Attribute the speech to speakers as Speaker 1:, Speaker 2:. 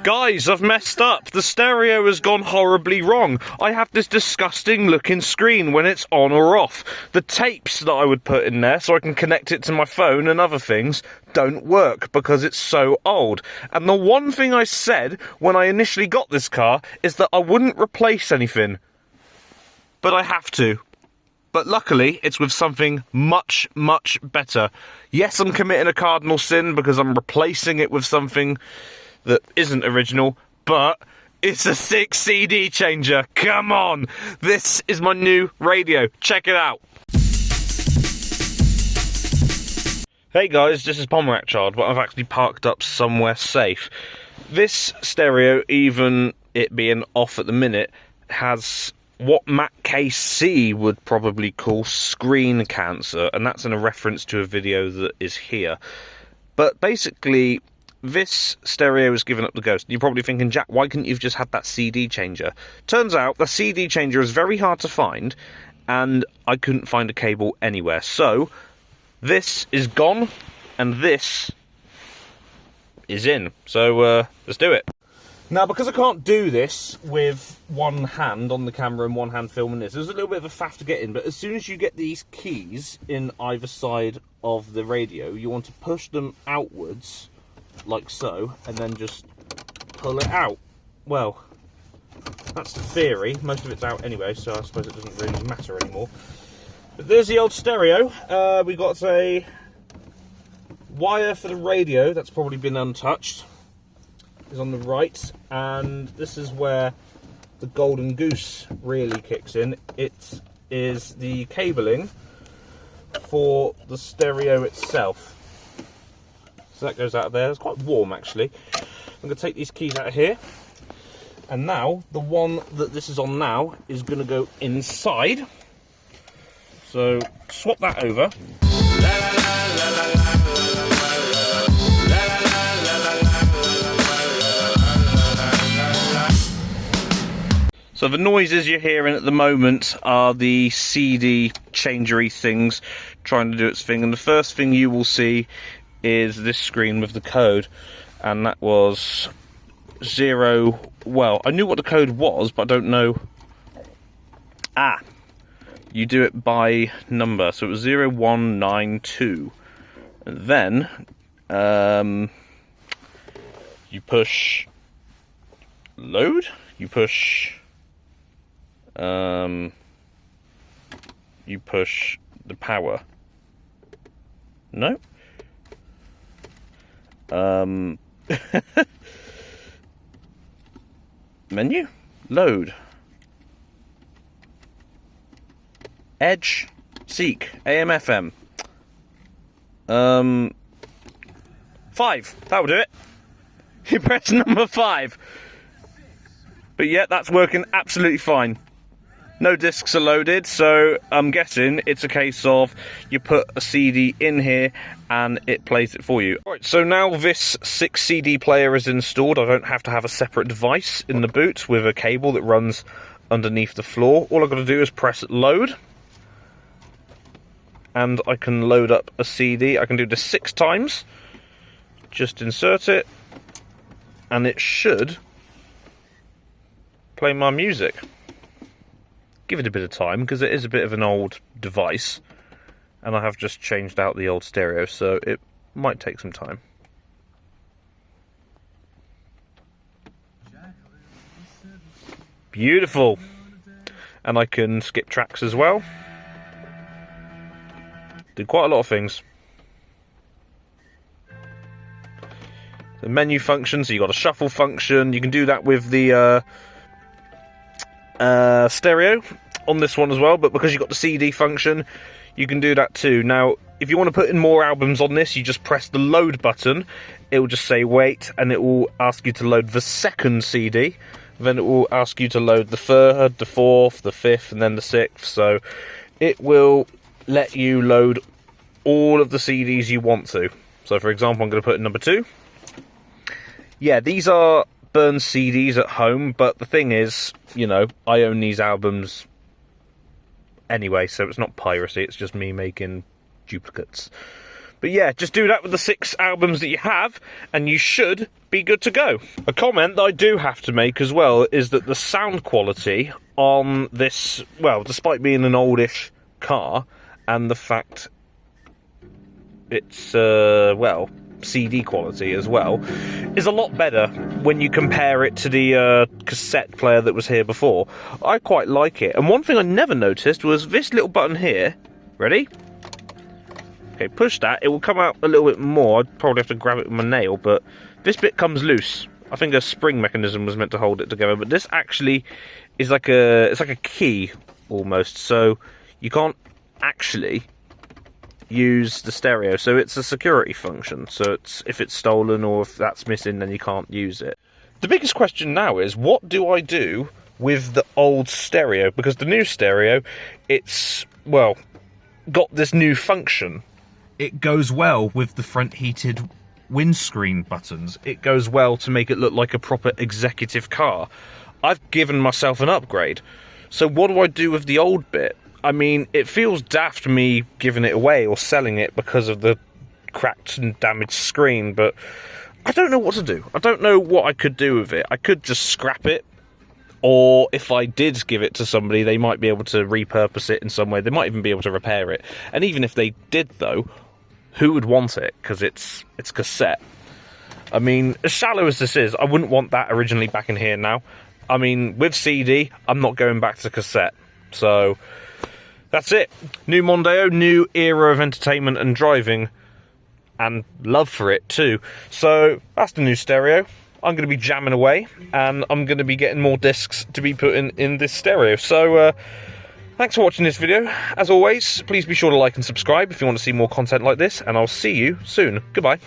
Speaker 1: Guys, I've messed up. The stereo has gone horribly wrong. I have this disgusting looking screen when it's on or off. The tapes that I would put in there so I can connect it to my phone and other things don't work because it's so old. And the one thing I said when I initially got this car is that I wouldn't replace anything. But I have to. But luckily, it's with something much, much better. Yes, I'm committing a cardinal sin because I'm replacing it with something that isn't original, but it's a 6 CD changer. Come on! This is my new radio. Check it out. Hey guys, this is Pomerak Child, but I've actually parked up somewhere safe. This stereo, even it being off at the minute, has what Matt KC would probably call screen cancer, and that's in a reference to a video that is here. But basically, this stereo is giving up the ghost. You're probably thinking, Jack, why couldn't you have just had that CD changer? Turns out the CD changer is very hard to find, and I couldn't find a cable anywhere. So, this is gone, and this is in. So, let's do it. Now, because I can't do this with one hand on the camera and one hand filming this, there's a little bit of a faff to get in, but as soon as you get these keys in either side of the radio, you want to push them outwards, like so, and then just pull it out. Well, that's the theory. Most of it's out anyway, so I suppose it doesn't really matter anymore. But there's the old stereo. We got a wire for the radio that's probably been untouched. Is on the right, and this is where the golden goose really kicks in. It is the cabling for the stereo itself. So that goes out of there. It's quite warm actually. I'm going to take these keys out of here, and now the one that this is on now is going to go inside. So swap that over. So the noises you're hearing at the moment are the CD changery things trying to do its thing, and the first thing you will see is this screen with the code, and that was 0. Well, I knew what the code was, but I don't know. You do it by number, so it was 0192, and then you push load. You push the power. No. Menu, load, edge, seek, AM, FM. 5. That will do it. You press number 5. But yeah, that's working absolutely fine. No discs are loaded, so I'm guessing it's a case of you put a CD in here and it plays it for you. Alright, so now this 6 CD player is installed. I don't have to have a separate device in the boot with a cable that runs underneath the floor. All I've got to do is press load, and I can load up a CD. I can do this 6 times. Just insert it, and it should play my music. Give it a bit of time because it is a bit of an old device, and I have just changed out the old stereo, so it might take some time. Beautiful. And I can skip tracks as well. Do quite a lot of things. The menu function, so you've got a shuffle function. You can do that with the stereo on this one as well, but because you've got the CD function, you can do that too. Now, if you want to put in more albums on this, you just press the load button. It will just say wait, and it will ask you to load the second CD. Then it will ask you to load the third, the fourth, the fifth, and then the sixth. So it will let you load all of the CDs you want to. So for example, I'm going to put in number 2. Yeah, these are burned CDs at home, but the thing is, you know, I own these albums anyway, so it's not piracy, it's just me making duplicates. But yeah, just do that with the 6 albums that you have, and you should be good to go. A comment that I do have to make as well is that the sound quality on this, well, despite being an oldish car, and the fact it's, well, CD quality as well, is a lot better when you compare it to the cassette player that was here before. I quite like it. And one thing I never noticed was this little button here. Ready? Okay, push that. It will come out a little bit more. I'd probably have to grab it with my nail, but this bit comes loose. I think a spring mechanism was meant to hold it together, but this actually is like it's like a key almost, so you can't actually use the stereo, so it's a security function. So it's, if it's stolen or if that's missing, then you can't use it. The biggest question now is, what do I do with the old stereo? Because the new stereo, it's, well, got this new function. It goes well with the front heated windscreen buttons. It goes well to make it look like a proper executive car. I've given myself an upgrade. So what do I do with the old bit? I mean, it feels daft me giving it away or selling it because of the cracked and damaged screen, but I don't know what to do. I don't know what I could do with it. I could just scrap it, or if I did give it to somebody, they might be able to repurpose it in some way. They might even be able to repair it. And even if they did, though, who would want it? Because it's cassette. I mean, as shallow as this is, I wouldn't want that originally back in here now. I mean, with CD, I'm not going back to cassette. So that's it. New Mondeo, new era of entertainment and driving, and love for it too. So that's the new stereo. I'm going to be jamming away, and I'm going to be getting more discs to be put in this stereo. So thanks for watching this video. As always, please be sure to like and subscribe if you want to see more content like this, and I'll see you soon. Goodbye.